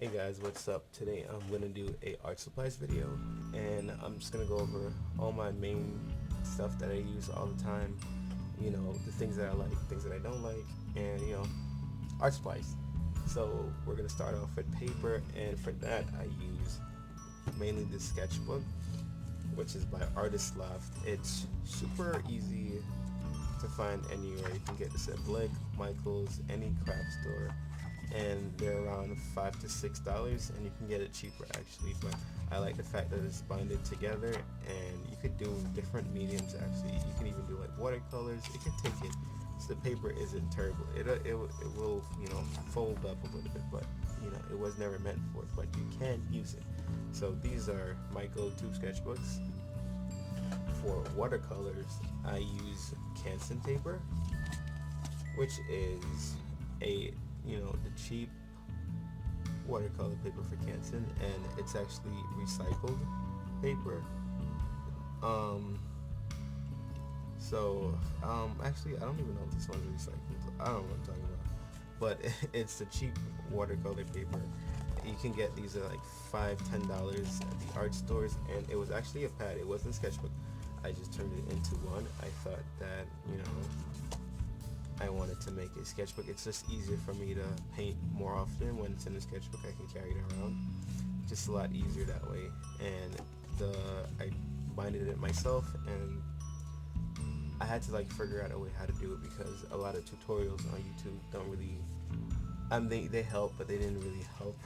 Hey guys, what's up? Today I'm gonna do a art supplies video, and I'm just gonna go over all my main stuff that I use all the time. The things that I like, things that I don't like, and art supplies. So we're gonna start off with paper, and for that I use mainly this sketchbook, which is by Artist Loft. It's super easy to find anywhere. You can get this at Blick, Michael's, any craft store, and they're around $5 to $6, and you can get it cheaper actually. But I like the fact that it's binded together, and you could do different mediums actually. You can even do like watercolors. It can take it. So the paper isn't terrible. It will fold up a little bit, but it was never meant for it. But you can use it. So these are my go-to sketchbooks. For watercolors, I use Canson paper, which is the cheap watercolor paper for Canson, and it's actually recycled paper. Actually, I don't even know if this one's recycled. I don't know what I'm talking about, but it's the cheap watercolor paper. You can get these at like $5-10 at the art stores, and it was actually a pad. It wasn't a sketchbook. I just turned it into one. I thought that I wanted to make a sketchbook. It's just easier for me to paint more often when it's in a sketchbook. I can carry it around, just a lot easier that way. And I binded it myself, and I had to figure out a way how to do it, because a lot of tutorials on YouTube don't really, they help, but they didn't really help.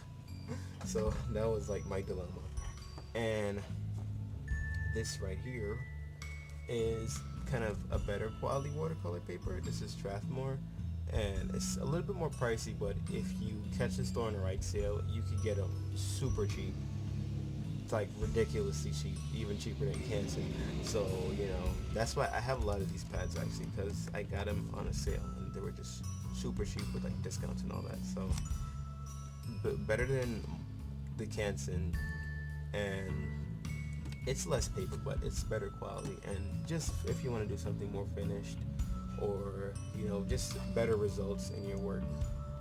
So that was my dilemma. And this right here is kind of a better quality watercolor paper. This is Strathmore, and it's a little bit more pricey, but if you catch the store on the right sale, you could get them super cheap. It's ridiculously cheap, even cheaper than Canson. So that's why I have a lot of these pads actually, because I got them on a sale and they were just super cheap with discounts and all that. So better than the Canson, and it's less paper, but it's better quality. And just if you want to do something more finished, or just better results in your work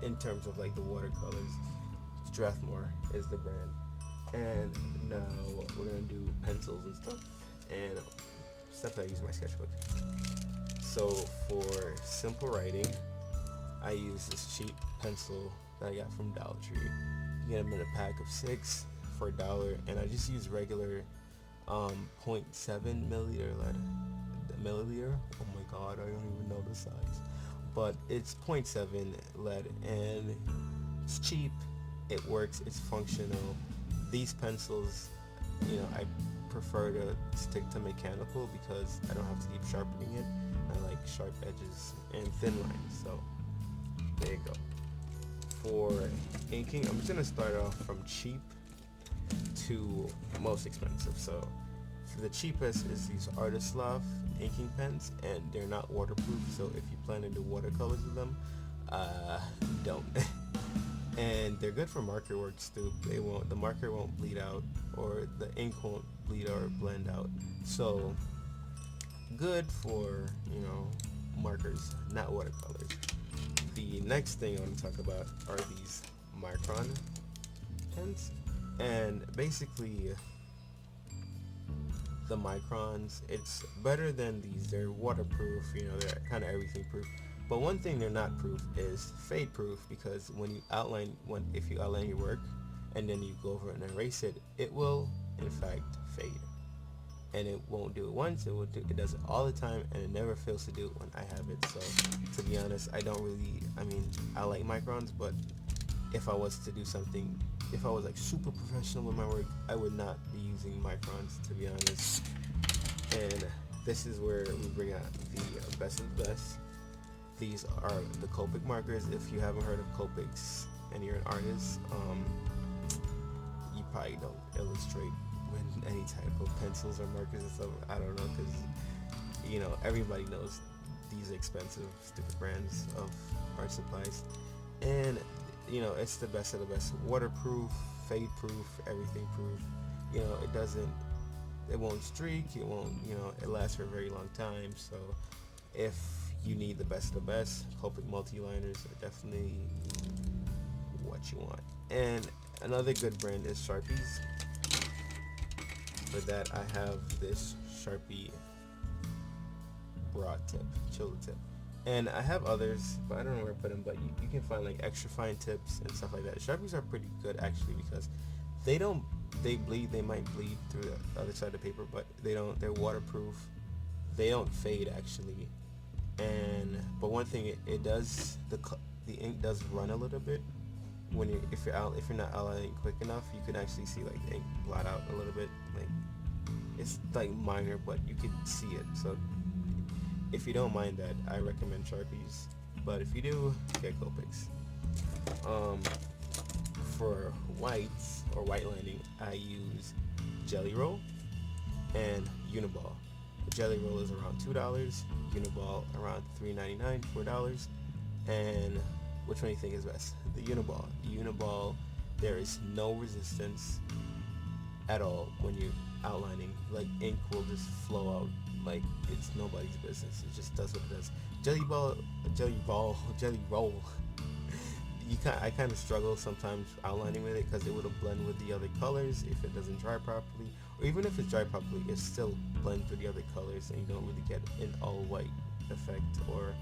in terms of the watercolors, Strathmore is the brand. And now we're gonna do pencils and stuff, and stuff that I use in my sketchbook. So for simple writing, I use this cheap pencil that I got from Dollar Tree. You get them in a pack of 6 for $1, and I just use regular 0.7 milliliter. Oh my god, I don't even know the size, but it's 0.7 lead, and it's cheap, it works, it's functional. These pencils, I prefer to stick to mechanical because I don't have to keep sharpening it. I like sharp edges and thin lines. So there you go. For inking, I'm just gonna start off from cheap to most expensive. So for the cheapest is these Artist Loft inking pens, and they're not waterproof, so if you plan to do watercolors with them, don't. And they're good for marker works too. The marker won't bleed out, or the ink won't bleed or blend out. So good for markers, not watercolors. The next thing I want to talk about are these micron pens, and basically the microns, it's better than these. They're waterproof, they're kind of everything proof. But one thing they're not proof is fade proof, because when you if you outline your work and then you go over and erase it, it will in fact fade. And it won't do it once, it does it all the time, and it never fails to do it when I have it. So to be honest, I like microns, but if I was to do something, if I was super professional with my work, I would not be using microns, to be honest. And this is where we bring out the best of the best. These are the Copic markers. If you haven't heard of Copics and you're an artist, you probably don't illustrate with any type of pencils or markers and stuff. I don't know, because everybody knows these expensive stupid brands of art supplies, and it's the best of the best. Waterproof, fade proof, everything proof. It won't streak, it lasts for a very long time. So if you need the best of the best, Copic multi-liners are definitely what you want. And Another good brand is Sharpies. For that, I have this Sharpie broad tip, chiller tip. And I have others, but I don't know where to put them. But you can find like extra fine tips and stuff like that. Sharpies are pretty good actually because they don't, they bleed. They might bleed through the other side of the paper, but they don't. They're waterproof. They don't fade actually. And but one thing it does, the ink does run a little bit when you if you're not outlining quick enough. You can actually see like the ink blot out a little bit. Like it's like minor, but you can see it. So if you don't mind that, I recommend Sharpies. But if you do, get Copics. For whites or white lining, I use Jelly Roll and Uniball. The Jelly Roll is around $2. Uniball around $3.99, $4. And which one do you think is best? The Uniball. Uniball, there is no resistance at all when you're outlining. Like ink will just flow out like it's nobody's business. It just does what it does. Jelly roll. I kind of struggle sometimes outlining with it because it would blend with the other colors if it doesn't dry properly, or even if it's dry properly, it still blends with the other colors, and you don't really get an all white effect or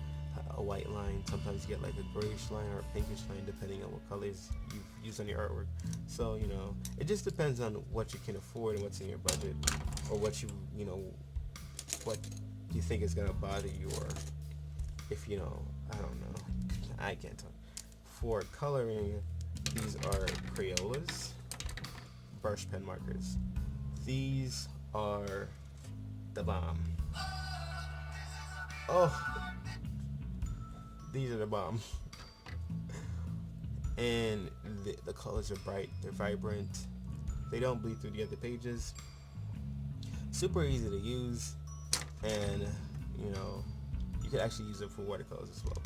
a white line. Sometimes you get like a grayish line or a pinkish line depending on what colors you've used on your artwork. So it just depends on what you can afford and what's in your budget, or what what you think is gonna bother you, or if I don't know, I can't talk. For coloring, these are Crayolas, brush pen markers. These are the bomb. Oh, these are the bomb. And the colors are bright, they're vibrant, they don't bleed through the other pages. Super easy to use, and you could actually use it for watercolors as well.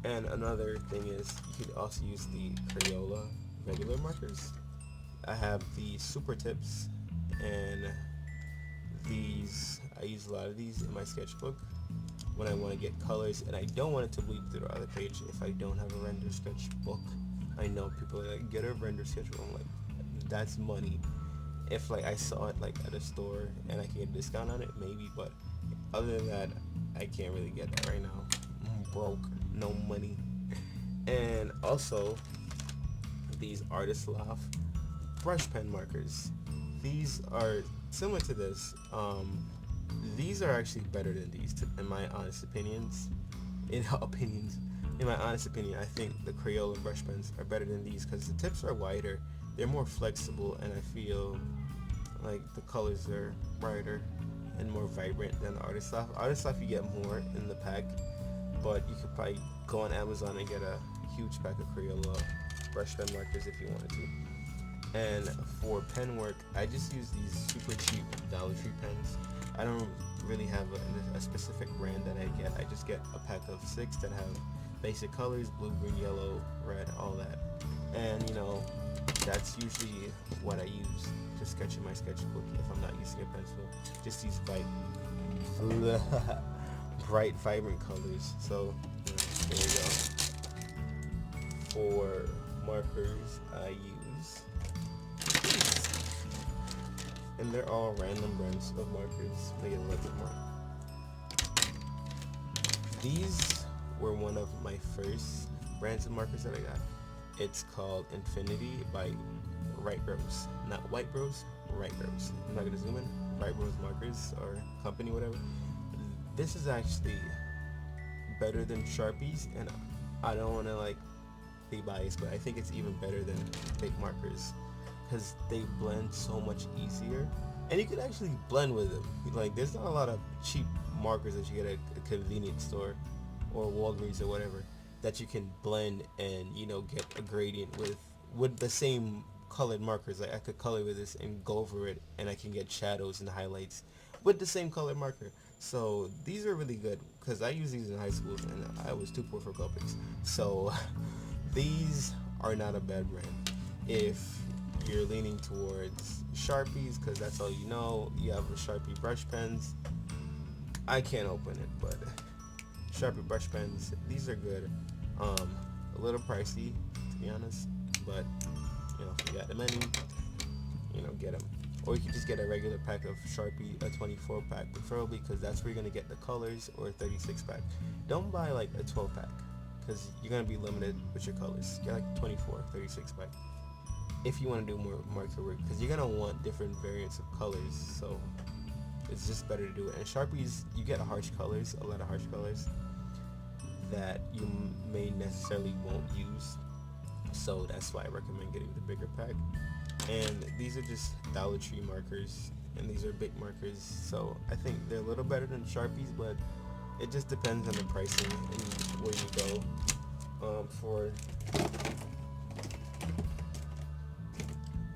And another thing is you could also use the Crayola regular markers. I have the Super Tips, and I use a lot of these in my sketchbook when I want to get colors and I don't want it to bleed through the other page. If I don't have a render sketchbook, I know people are like, get a render sketchbook. I'm like, that's money. If like I saw it like at a store and I can get a discount on it, maybe, but other than that, I can't really get that right now. I'm broke, no money. And also these Artist Loft brush pen markers. These are similar to this. These are actually better than these, in my honest opinions. In my honest opinion, I think the Crayola brush pens are better than these because the tips are wider, they're more flexible, and I feel like the colors are brighter and more vibrant than the Artist Loft. Artist Loft you get more in the pack, but you could probably go on Amazon and get a huge pack of Crayola brush pen markers if you wanted to. And for pen work, I just use these super cheap Dollar Tree pens. I don't really have a specific brand that I get. I just get a pack of 6 that have basic colors: blue, green, yellow, red, all that. And that's usually what I use to sketch in my sketchbook if I'm not using a pencil. Just these bright, vibrant colors. So there you go. For markers, I use these. And they're all random brands of markers. Make it a little bit more. These were one of my first brands of markers that I got. It's called Infinity by Right Bros. Not White Bros, Right Bros. I'm not gonna zoom in. Right Bros markers or company, whatever. This is actually better than Sharpies, and I don't want to be biased, but I think it's even better than Bic markers because they blend so much easier, and you can actually blend with them. Like, there's not a lot of cheap markers that you get at a convenience store or Walgreens or whatever that you can blend and get a gradient with the same colored markers. Like, I could color with this and go over it, and I can get shadows and highlights with the same colored marker. So these are really good because I used these in high school and I was too poor for Copics. So these are not a bad brand. If you're leaning towards Sharpies because that's all you have a Sharpie brush pens. I can't open it, but Sharpie brush pens, these are good. A little pricey, to be honest, but if you got the money, get them. Or you can just get a regular pack of Sharpie, a 24 pack preferably, because that's where you're gonna get the colors, or a 36 pack. Don't buy like a 12 pack, because you're gonna be limited with your colors. Get like 24, 36 pack if you want to do more marker work, because you're gonna want different variants of colors. So it's just better to do it. And Sharpies, you get harsh colors, a lot of harsh colors that you may necessarily won't use. So that's why I recommend getting the bigger pack. And these are just Dollar Tree markers, and these are big markers. So I think they're a little better than Sharpies, but it just depends on the pricing and where you go. For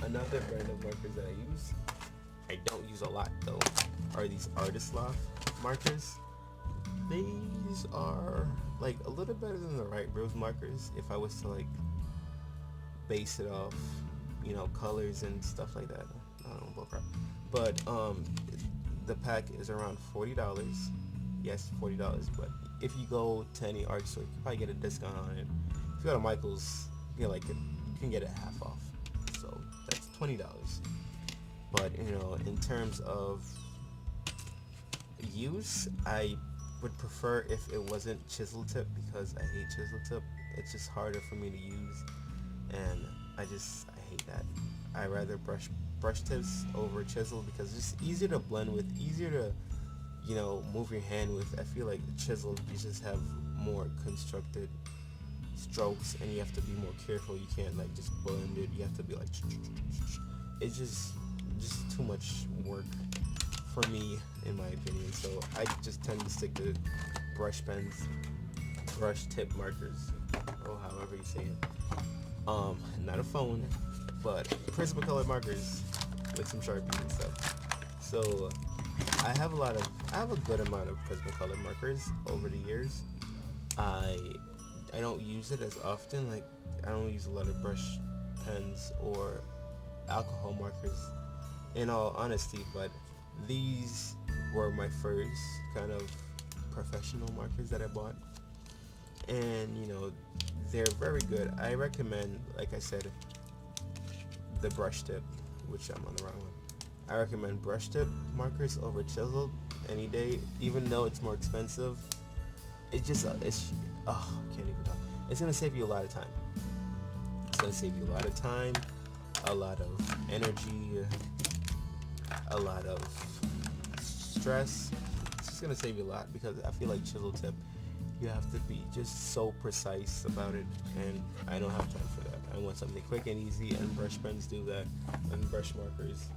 another brand of markers that I don't use a lot though, are these Artist Loft markers. These are like a little better than the Right Bros markers if I was to like base it off, colors and stuff like that. I don't know, bullcrap. But the pack is around $40. Yes, $40. But if you go to any art store, you can probably get a discount on it. If you go to Michael's, you can get it half off. So that's $20. But in terms of use, I would prefer if it wasn't chisel tip, because I hate chisel tip. It's just harder for me to use, and I hate that. I rather brush tips over chisel, because it's just easier to blend with, easier to move your hand with. I feel like chisel, you just have more constructed strokes, and you have to be more careful. You can't like just blend it. You have to be like, it's just too much work for me, in my opinion. So I just tend to stick to brush pens, brush tip markers, or however you say it. Not a phone, but Prismacolor markers with some Sharpies and stuff. So I have a good amount of Prismacolor markers over the years. I don't use it as often. Like, I don't use a lot of brush pens or alcohol markers, in all honesty, but these were my first kind of professional markers that I bought, and they're very good. I recommend, like I said, the brush tip, which I'm on the wrong one. I recommend brush tip markers over chisel any day, even though it's more expensive. I can't even talk. It's gonna save you a lot of time. It's gonna save you a lot of time, a lot of energy, a lot of stress. It's just gonna save you a lot, because I feel like chisel tip, you have to be just so precise about it, and I don't have time for that. I want something quick and easy, and brush pens do that, and brush markers.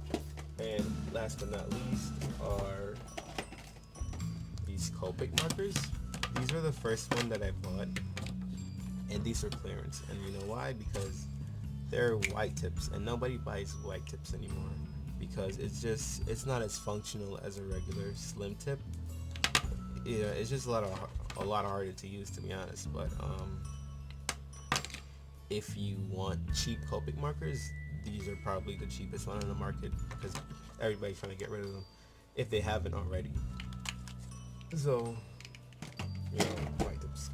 And last but not least are these Copic markers. These are the first one that I bought, and these are clearance. And you know why? Because they're white tips, and nobody buys white tips anymore, because it's not as functional as a regular slim tip. Yeah, it's just a lot harder to use, to be honest. But if you want cheap Copic markers, these are probably the cheapest one on the market, because everybody's trying to get rid of them if they haven't already. So, white tips.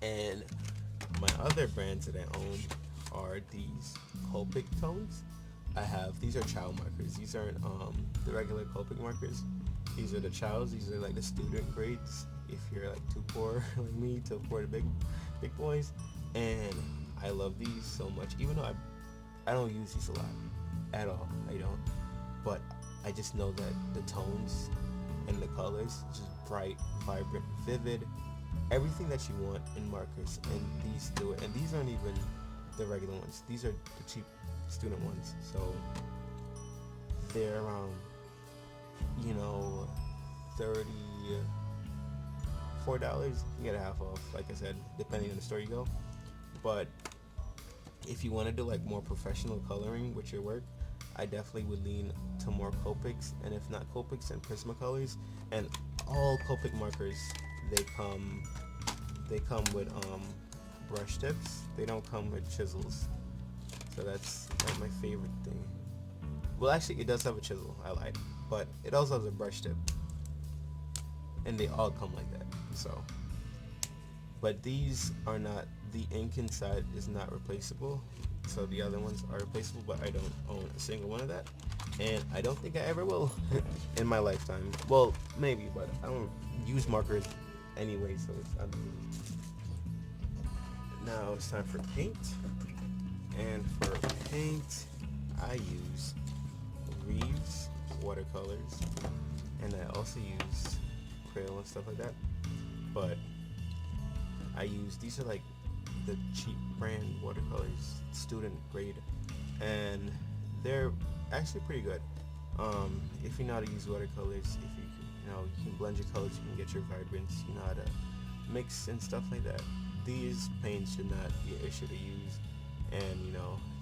And my other brands that I own are these Copic tones. These are child markers. These aren't the regular Copic markers. These are the childs. These are like the student grades, if you're like too poor like me to afford the big boys. And I love these so much, even though I don't use these a lot at all. I don't. But I just know that the tones and the colors, just bright, vibrant, vivid, everything that you want in markers, and these do it. And these aren't even the regular ones. These are the cheap student ones. So they're around, $34. You can get a half off, like I said, depending on the store you go. But if you want to do like more professional coloring with your work, I definitely would lean to more Copics, and if not Copics, then Prismacolors. And all Copic markers, they come with brush tips. They don't come with chisels. So that's like my favorite thing. Well, actually, it does have a chisel. I lied, but it also has a brush tip, and they all come like that. So, but these are not. The ink inside is not replaceable. so the other ones are replaceable, but I don't own a single one of that, and I don't think I ever will in my lifetime. Well, maybe, but I don't use markers anyway, so it's now it's time for paint. And for paint, I use Reeves watercolors, and I also use Crayola and stuff like that. But I use, these are like the cheap brand watercolors, student grade, and they're actually pretty good. If you know how to use watercolors, if you can blend your colors, you can get your vibrance, you know how to mix and stuff like that. These paints should not be an issue to use, and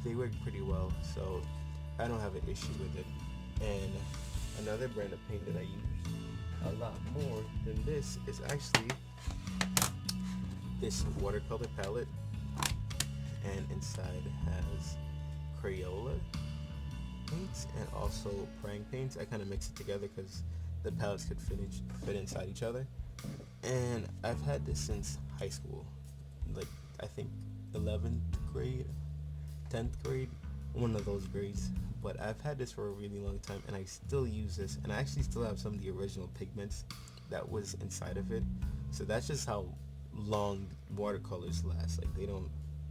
they work pretty well, so I don't have an issue with it. And another brand of paint that I use a lot more than this is actually this watercolor palette, and inside has Crayola paints and also prang paints. I kind of mix it together because the palettes could fit inside each other. And I've had this since high school, like I think 11th grade, 10th grade, one of those grades. But I've had this for a really long time, and I still use this, and I actually still have some of the original pigments that was inside of it. So that's just how long watercolors last. Like,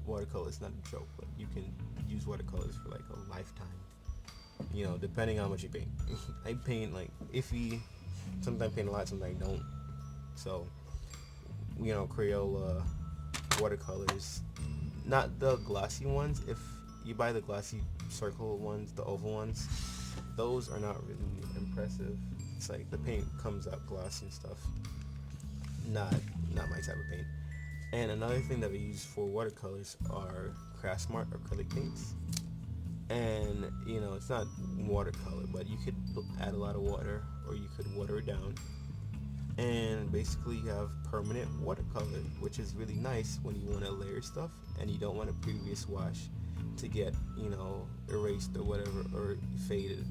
watercolors not a joke, but you can use watercolors for like a lifetime, depending on how much you paint. I paint like iffy, sometimes paint a lot, sometimes I don't. So, Crayola watercolors, not the glossy ones. If you buy the glossy circle ones, the oval ones, those are not really impressive. It's like the paint comes out glossy and stuff. Not my type of paint. And another thing that we use for watercolors are Craftsmart acrylic paints. And it's not watercolor, but you could add a lot of water, or you could water it down, and basically you have permanent watercolor, which is really nice when you want to layer stuff and you don't want a previous wash to get erased or whatever, or faded.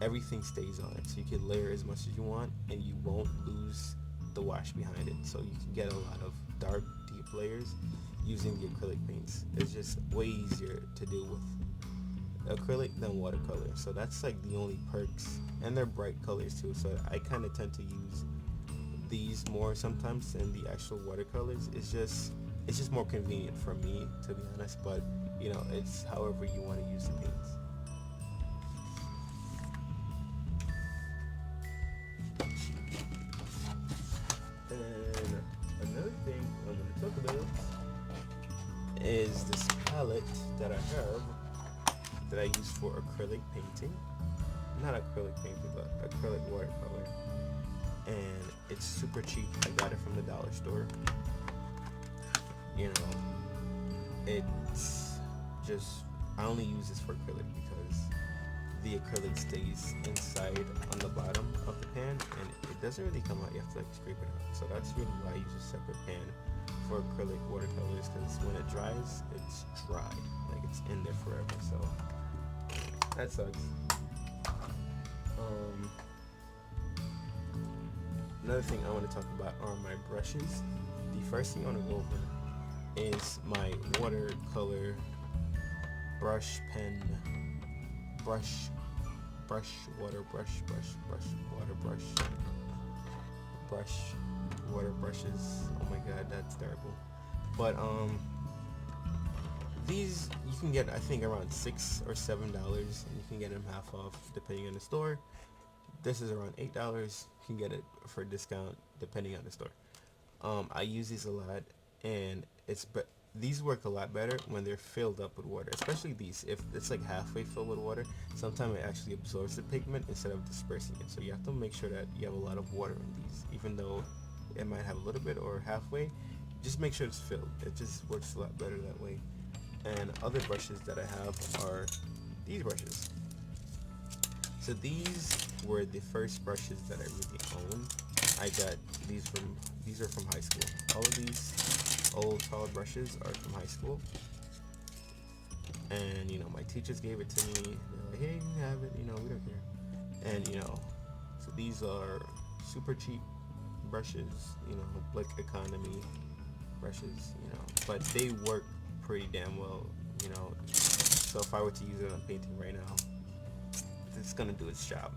Everything stays on it, so you can layer as much as you want and you won't lose the wash behind it. So you can get a lot of dark, deep layers using the acrylic paints. It's just way easier to deal with acrylic than watercolor. So that's like the only perks, and they're bright colors too, so I kind of tend to use these more sometimes than the actual watercolors. It's just more convenient for me, to be honest, but it's however you want to use the paints. And another thing I'm going to talk about is this palette that I have that I use for acrylic painting. Not acrylic painting, but acrylic watercolor. And it's super cheap. I got it from the dollar store. It's just, I only use this for acrylic because the acrylic stays inside on the bottom of the pan, and it doesn't really come out. You have to like scrape it out. So that's really why I use a separate pan for acrylic watercolors, because when it dries, it's dry. Like, it's in there forever. So that sucks. Another thing I want to talk about are my brushes. The first thing I want to go over is my watercolor brush pen, water brush, water brushes. Oh my god, that's terrible. But these you can get, I think, around $6 or $7, and you can get them half off depending on the store. This is around $8. You can get it for a discount depending on the store. I use these a lot, and these work a lot better when they're filled up with water, especially these. If it's like halfway filled with water, sometimes it actually absorbs the pigment instead of dispersing it. So you have to make sure that you have a lot of water in these, even though it might have a little bit or halfway. Just make sure it's filled. It just works a lot better that way. And other brushes that I have are these brushes. So these were the first brushes that I really owned. I got these are from high school. All of these old tall brushes are from high school. And my teachers gave it to me. They're like, hey, you can have it, we don't care. And so these are super cheap brushes, like economy brushes, but they work pretty damn well. So if I were to use it on painting right now, it's gonna do its job.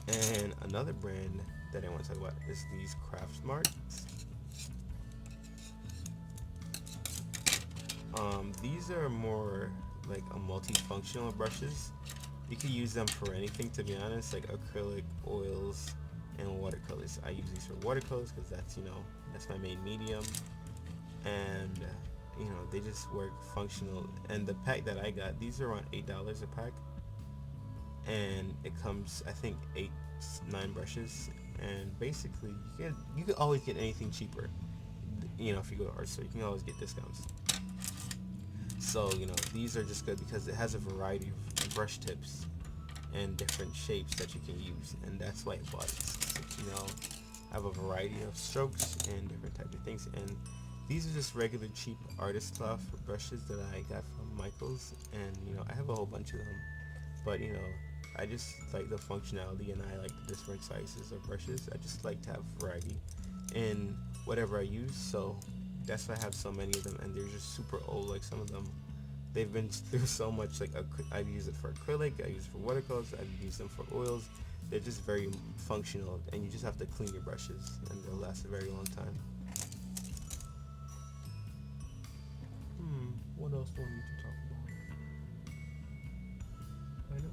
And another brand that I want to talk about is these Craft Smarts. These are more like a multifunctional brushes. You can use them for anything, to be honest, like acrylic, oils, and watercolors. I use these for watercolors because that's my main medium, and they just work functional. And the pack that I got, these are around $8 a pack, and it comes, I think, 9 brushes. And basically you can always get anything cheaper, if you go to art store you can always get discounts. So these are just good because it has a variety of brush tips and different shapes that you can use, and that's why I bought it. Have a variety of strokes and different types of things. And these are just regular cheap artist cloth brushes that I got from Michael's, and I have a whole bunch of them, but I just like the functionality, and I like the different sizes of brushes. I just like to have variety in whatever I use, so that's why I have so many of them. And they're just super old. Like some of them, they've been through so much. Like I've used it for acrylic, I use it for watercolors, I've used them for oils. They're just very functional, and you just have to clean your brushes, and they'll last a very long time. What else do I need to talk about? I don't know.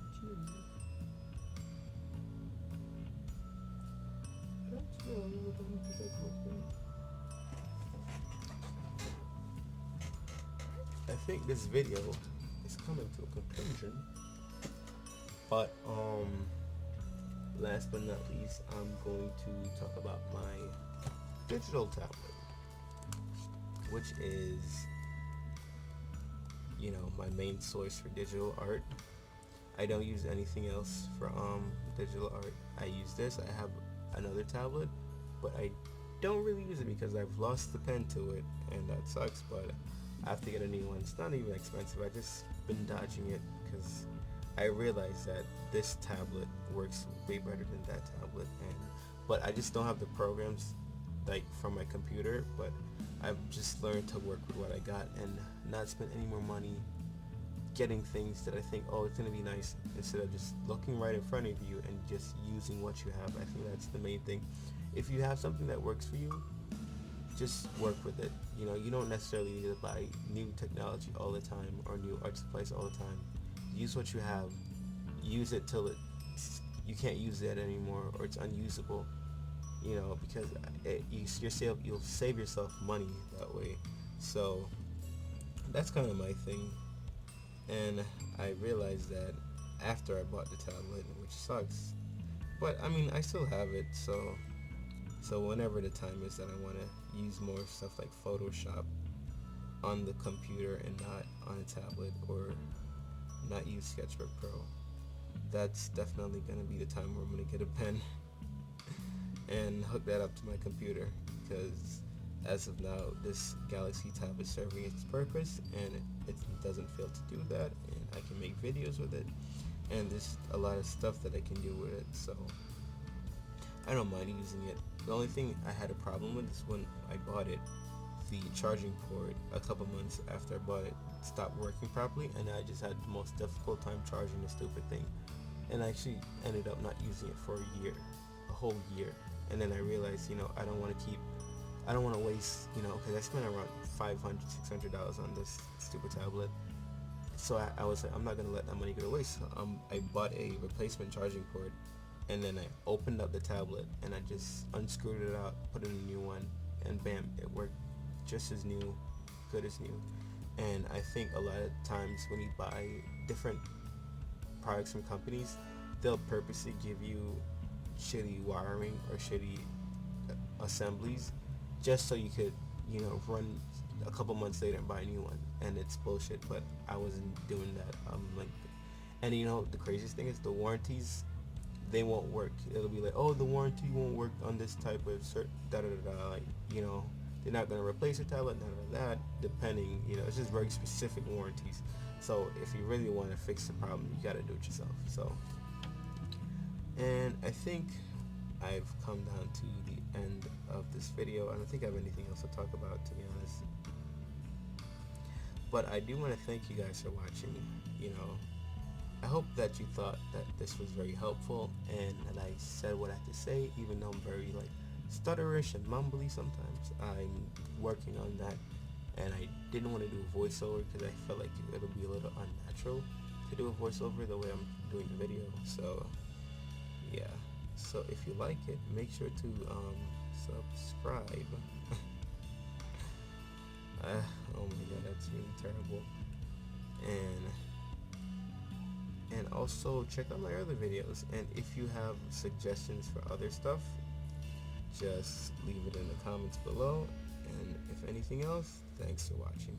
I think this video is coming to a conclusion, but last but not least, I'm going to talk about my digital tablet, which is my main source for digital art. I don't use anything else for digital art. I use this. I have another tablet, but I don't really use it because I've lost the pen to it, and that sucks. But I have to get a new one. It's not even expensive. I just been dodging it because I realized that this tablet works way better than that tablet, but I just don't have the programs like from my computer. But I've just learned to work with what I got and not spend any more money getting things that I think, it's gonna be nice, instead of just looking right in front of you and just using what you have. I think that's the main thing. If you have something that works for you, just work with it. You don't necessarily need to buy new technology all the time or new art supplies all the time. Use what you have. Use it till you can't use it anymore, or it's unusable. Because you'll save yourself money that way. So that's kind of my thing. And I realized that after I bought the tablet, which sucks, but I still have it. So whenever the time is that I want to use more stuff like Photoshop on the computer and not on a tablet, or not use Sketchbook Pro, that's definitely going to be the time where I'm going to get a pen and hook that up to my computer, because as of now, this Galaxy Tab is serving its purpose, and it doesn't fail to do that, and I can make videos with it, and there's a lot of stuff that I can do with it, so I don't mind using it. The only thing I had a problem with is when I bought it, the charging port, a couple months after I bought it, stopped working properly, and I just had the most difficult time charging the stupid thing, and I actually ended up not using it for a whole year. And then I realized, I don't want to waste, because I spent around $500, $600 on this stupid tablet. So I was like, I'm not going to let that money go to waste. So I bought a replacement charging port, and then I opened up the tablet, and I just unscrewed it out, put in a new one, and bam, it worked just as new, good as new. And I think a lot of times when you buy different products from companies, they'll purposely give you shitty wiring or shitty assemblies just so you could run a couple months later and buy a new one, and it's bullshit. But I wasn't doing that. And the craziest thing is the warranties, they won't work. It'll be like, the warranty won't work on this type of they're not going to replace your tablet, none of that, depending, it's just very specific warranties. So if you really want to fix the problem, you got to do it yourself. So, and I think I've come down to the end of this video. I don't think I have anything else to talk about, to be honest. But I do want to thank you guys for watching. You know, I hope that you thought that this was very helpful and that I said what I had to say, even though I'm very like stutterish and mumbly sometimes. I'm working on that, and I didn't want to do a voiceover because I felt like it'll be a little unnatural to do a voiceover the way I'm doing the video. So yeah. So if you like it, make sure to subscribe. Oh my god, that's really terrible. And also check out my other videos. And if you have suggestions for other stuff, just leave it in the comments below. And if anything else, thanks for watching.